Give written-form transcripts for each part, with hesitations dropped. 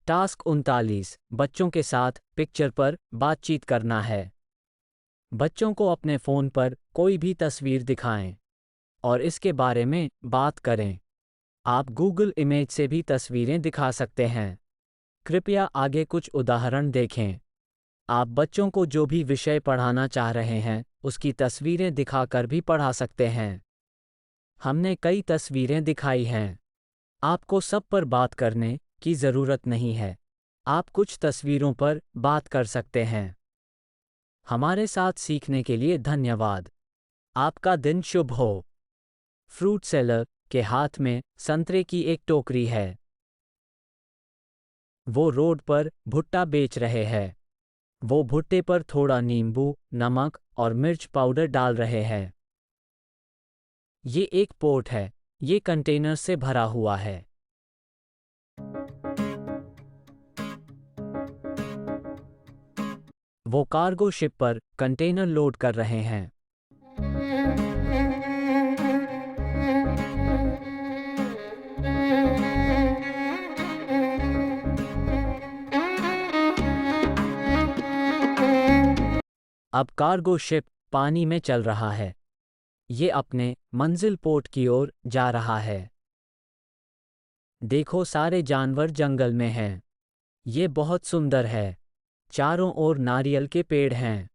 Task 39 बच्चों के साथ पिक्चर पर बातचीत करना है। बच्चों को अपने फ़ोन पर कोई भी तस्वीर दिखाएं और इसके बारे में बात करें। आप गूगल इमेज से भी तस्वीरें दिखा सकते हैं। कृपया आगे कुछ उदाहरण देखें। आप बच्चों को जो भी विषय पढ़ाना चाह रहे हैं, उसकी तस्वीरें दिखाकर भी पढ़ा सकते हैं। हमने कई तस्वीरें दिखाई हैं। आपको सब पर बात करने की ज़रूरत नहीं है। आप कुछ तस्वीरों पर बात कर सकते हैं। हमारे साथ सीखने के लिए धन्यवाद। आपका दिन शुभ हो। फ्रूट सेलर के हाथ में संतरे की एक टोकरी है। वो रोड पर भुट्टा बेच रहे हैं। वो भुट्टे पर थोड़ा नींबू, नमक और मिर्च पाउडर डाल रहे हैं। ये एक पोर्ट है। ये कंटेनर से भरा हुआ है। वो कार्गो शिप पर कंटेनर लोड कर रहे हैं। अब कार्गो शिप पानी में चल रहा है। ये अपने मंजिल पोर्ट की ओर जा रहा है। देखो, सारे जानवर जंगल में हैं। ये बहुत सुंदर है। चारों ओर नारियल के पेड़ हैं।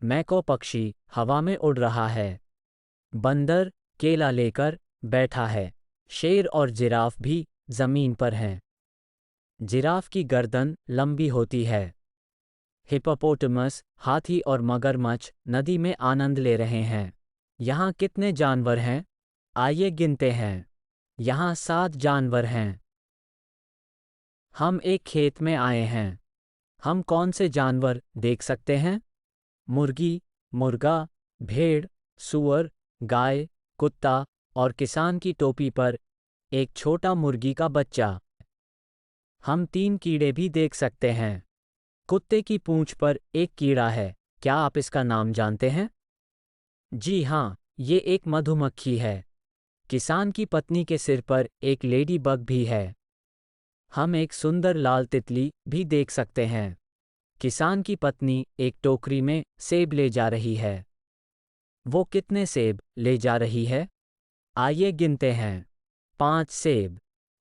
मैको पक्षी हवा में उड़ रहा है। बंदर केला लेकर बैठा है। शेर और जिराफ भी जमीन पर हैं। जिराफ की गर्दन लंबी होती है। हिप्पोपोटामस, हाथी और मगरमच्छ नदी में आनंद ले रहे हैं। यहाँ कितने जानवर हैं? आइए गिनते हैं। यहाँ 7 जानवर हैं। हम एक खेत में आए हैं। हम कौन से जानवर देख सकते हैं? मुर्गी, मुर्गा, भेड़, सूअर, गाय, कुत्ता और किसान की टोपी पर एक छोटा मुर्गी का बच्चा। हम 3 कीड़े भी देख सकते हैं। कुत्ते की पूंछ पर एक कीड़ा है। क्या आप इसका नाम जानते हैं? जी हाँ, ये एक मधुमक्खी है। किसान की पत्नी के सिर पर एक लेडी बग भी है। हम एक सुंदर लाल तितली भी देख सकते हैं। किसान की पत्नी एक टोकरी में सेब ले जा रही है। वो कितने सेब ले जा रही है? आइए गिनते हैं। 5 सेब।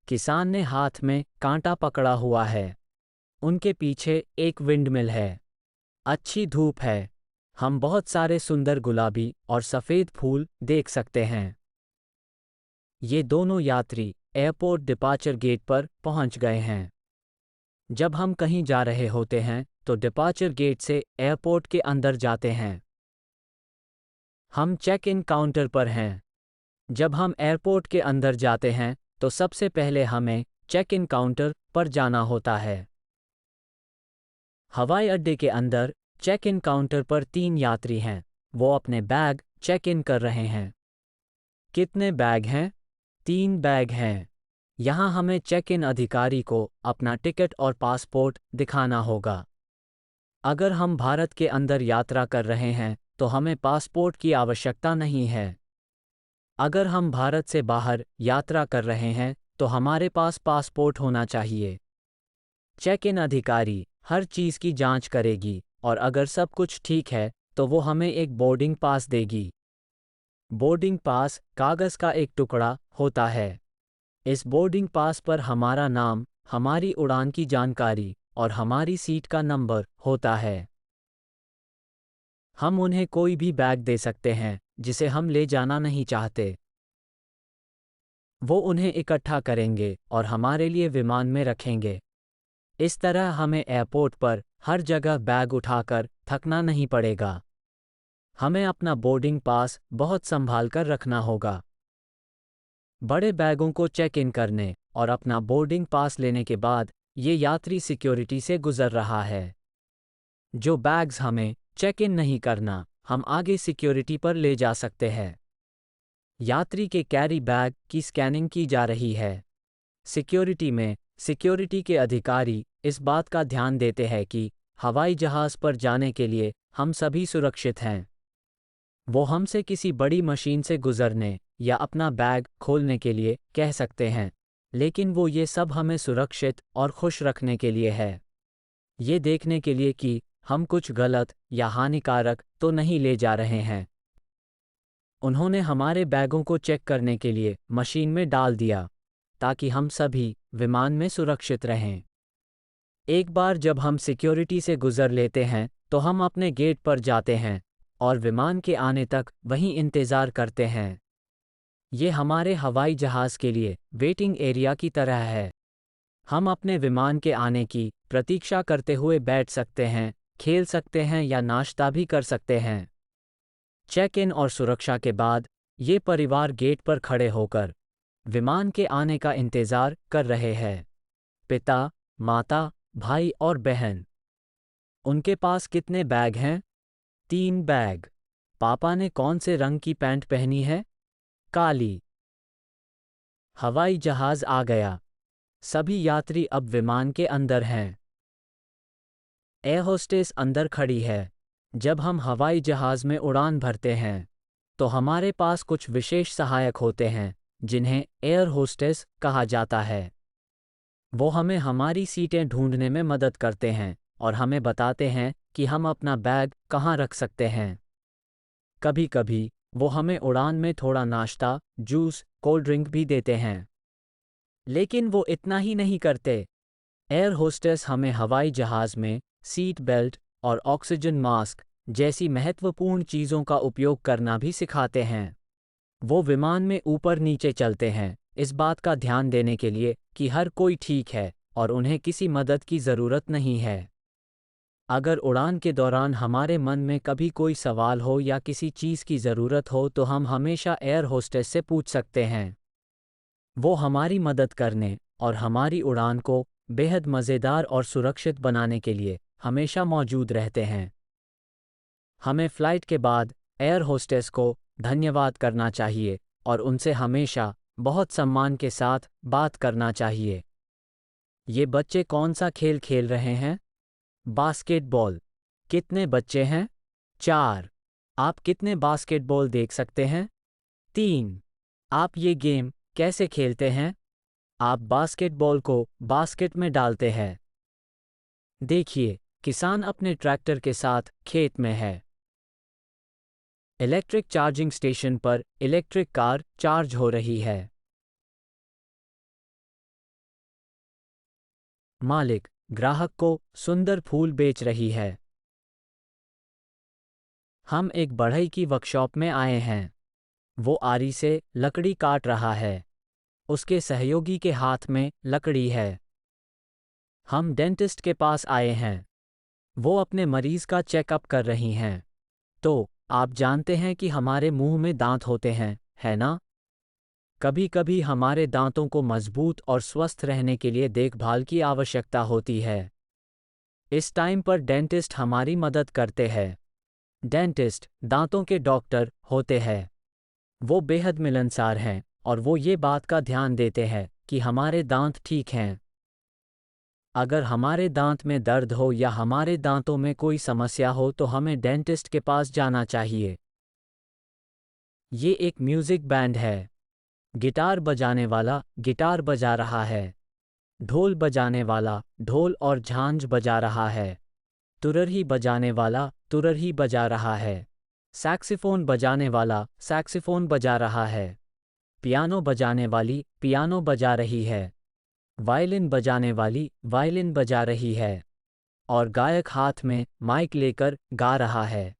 किसान ने हाथ में कांटा पकड़ा हुआ है। उनके पीछे एक विंडमिल है। अच्छी धूप है। हम बहुत सारे सुंदर गुलाबी और सफ़ेद फूल देख सकते हैं। ये दोनों यात्री एयरपोर्ट डिपार्चर गेट पर पहुंच गए हैं। जब हम कहीं जा रहे होते हैं तो डिपार्चर गेट से एयरपोर्ट के अंदर जाते हैं। हम चेक इन काउंटर पर हैं। जब हम एयरपोर्ट के अंदर जाते हैं तो सबसे पहले हमें चेक इन काउंटर पर जाना होता है। हवाई अड्डे के अंदर चेक इन काउंटर पर 3 यात्री हैं। वो अपने बैग चेक इन कर रहे हैं। कितने बैग हैं? 3 बैग हैं। यहाँ हमें चेक इन अधिकारी को अपना टिकट और पासपोर्ट दिखाना होगा। अगर हम भारत के अंदर यात्रा कर रहे हैं तो हमें पासपोर्ट की आवश्यकता नहीं है। अगर हम भारत से बाहर यात्रा कर रहे हैं तो हमारे पास पासपोर्ट होना चाहिए। चेक इन अधिकारी हर चीज़ की जांच करेगी और अगर सब कुछ ठीक है तो वो हमें एक बोर्डिंग पास देगी। बोर्डिंग पास कागज़ का एक टुकड़ा होता है। इस बोर्डिंग पास पर हमारा नाम, हमारी उड़ान की जानकारी और हमारी सीट का नंबर होता है। हम उन्हें कोई भी बैग दे सकते हैं जिसे हम ले जाना नहीं चाहते। वो उन्हें इकट्ठा करेंगे और हमारे लिए विमान में रखेंगे। इस तरह हमें एयरपोर्ट पर हर जगह बैग उठाकर थकना नहीं पड़ेगा। हमें अपना बोर्डिंग पास बहुत संभाल कर रखना होगा। बड़े बैगों को चेक इन करने और अपना बोर्डिंग पास लेने के बाद ये यात्री सिक्योरिटी से गुजर रहा है। जो बैग्स हमें चेक इन नहीं करना, हम आगे सिक्योरिटी पर ले जा सकते हैं। यात्री के कैरी बैग की स्कैनिंग की जा रही है। सिक्योरिटी में सिक्योरिटी के अधिकारी इस बात का ध्यान देते हैं कि हवाई जहाज़ पर जाने के लिए हम सभी सुरक्षित हैं। वो हमसे किसी बड़ी मशीन से गुजरने या अपना बैग खोलने के लिए कह सकते हैं। लेकिन वो ये सब हमें सुरक्षित और खुश रखने के लिए है। ये देखने के लिए कि हम कुछ गलत या हानिकारक तो नहीं ले जा रहे हैं। उन्होंने हमारे बैगों को चेक करने के लिए मशीन में डाल दिया, ताकि हम सभी विमान में सुरक्षित रहें। एक बार जब हम सिक्योरिटी से गुजर लेते हैं, तो हम अपने गेट पर जाते हैं और विमान के आने तक वहीं इंतज़ार करते हैं। ये हमारे हवाई जहाज़ के लिए वेटिंग एरिया की तरह है। हम अपने विमान के आने की प्रतीक्षा करते हुए बैठ सकते हैं, खेल सकते हैं या नाश्ता भी कर सकते हैं। चेक इन और सुरक्षा के बाद, ये परिवार गेट पर खड़े होकर विमान के आने का इंतज़ार कर रहे हैं। पिता, माता, भाई और बहन। उनके पास कितने बैग हैं? 3 बैग। पापा ने कौन से रंग की पैंट पहनी है? काली। हवाई जहाज़ आ गया। सभी यात्री अब विमान के अंदर हैं। एयर होस्टेस अंदर खड़ी है। जब हम हवाई जहाज़ में उड़ान भरते हैं, तो हमारे पास कुछ विशेष सहायक होते हैं, जिन्हें एयर होस्टेस कहा जाता है। वो हमें हमारी सीटें ढूंढने में मदद करते हैं और हमें बताते हैं कि हम अपना बैग कहाँ रख सकते हैं। कभी-कभी वो हमें उड़ान में थोड़ा नाश्ता, जूस, कोल्ड ड्रिंक भी देते हैं। लेकिन वो इतना ही नहीं करते। एयर होस्टेस हमें हवाई जहाज़ में सीट बेल्ट और ऑक्सीजन मास्क जैसी महत्वपूर्ण चीज़ों का उपयोग करना भी सिखाते हैं। वो विमान में ऊपर नीचे चलते हैं, इस बात का ध्यान देने के लिए कि हर कोई ठीक है और उन्हें किसी मदद की ज़रूरत नहीं है। अगर उड़ान के दौरान हमारे मन में कभी कोई सवाल हो या किसी चीज़ की ज़रूरत हो, तो हम हमेशा एयर होस्टेस से पूछ सकते हैं। वो हमारी मदद करने और हमारी उड़ान को बेहद मज़ेदार और सुरक्षित बनाने के लिए हमेशा मौजूद रहते हैं। हमें फ़्लाइट के बाद एयर होस्टेस को धन्यवाद करना चाहिए और उनसे हमेशा बहुत सम्मान के साथ बात करना चाहिए। ये बच्चे कौन सा खेल खेल रहे हैं? बास्केटबॉल। कितने बच्चे हैं? 4। आप कितने बास्केटबॉल देख सकते हैं? 3। आप ये गेम कैसे खेलते हैं? आप बास्केटबॉल को बास्केट में डालते हैं। देखिए, किसान अपने ट्रैक्टर के साथ खेत में है। इलेक्ट्रिक चार्जिंग स्टेशन पर इलेक्ट्रिक कार चार्ज हो रही है। मालिक ग्राहक को सुंदर फूल बेच रही है। हम एक बढ़ई की वर्कशॉप में आए हैं। वो आरी से लकड़ी काट रहा है। उसके सहयोगी के हाथ में लकड़ी है। हम डेंटिस्ट के पास आए हैं। वो अपने मरीज का चेकअप कर रही हैं। तो, आप जानते हैं कि हमारे मुंह में दांत होते हैं, है ना? कभी-कभी हमारे दांतों को मजबूत और स्वस्थ रहने के लिए देखभाल की आवश्यकता होती है। इस टाइम पर डेंटिस्ट हमारी मदद करते हैं। डेंटिस्ट दांतों के डॉक्टर होते हैं। वो बेहद मिलनसार हैं और वो ये बात का ध्यान देते हैं कि हमारे दांत ठीक हैं। अगर हमारे दांत में दर्द हो या हमारे दांतों में कोई समस्या हो, तो हमें डेंटिस्ट के पास जाना चाहिए। ये एक म्यूजिक बैंड है। गिटार बजाने वाला गिटार बजा रहा है। ढोल बजाने वाला ढोल और झांझ बजा रहा है। तुरही बजाने वाला तुरही बजा रहा है। सैक्सिफोन बजाने वाला सैक्सिफोन बजा रहा है। पियानो बजाने वाली पियानो बजा रही है। वायलिन बजाने वाली वायलिन बजा रही है। और गायक हाथ में माइक लेकर गा रहा है।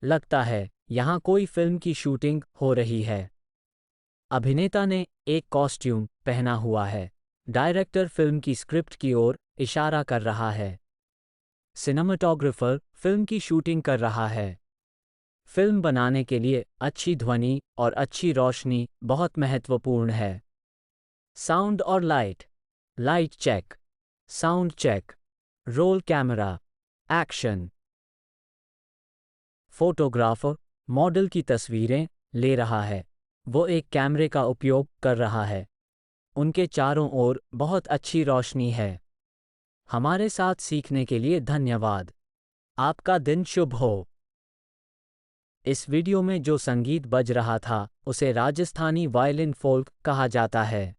लगता है यहाँ कोई फिल्म की शूटिंग हो रही है। अभिनेता ने एक कॉस्ट्यूम पहना हुआ है। डायरेक्टर फिल्म की स्क्रिप्ट की ओर इशारा कर रहा है। सिनेमेटोग्राफर फिल्म की शूटिंग कर रहा है। फिल्म बनाने के लिए अच्छी ध्वनि और अच्छी रोशनी बहुत महत्वपूर्ण है। साउंड और light. Light check. Sound check. Roll camera. Action. Photographer model की तस्वीरें ले रहा है। वो एक कैमरे का उपयोग कर रहा है। उनके चारों ओर बहुत अच्छी रोशनी है। हमारे साथ सीखने के लिए धन्यवाद। आपका दिन शुभ हो। इस वीडियो में जो संगीत बज रहा था, उसे राजस्थानी वायलिन फोल्क कहा जाता है।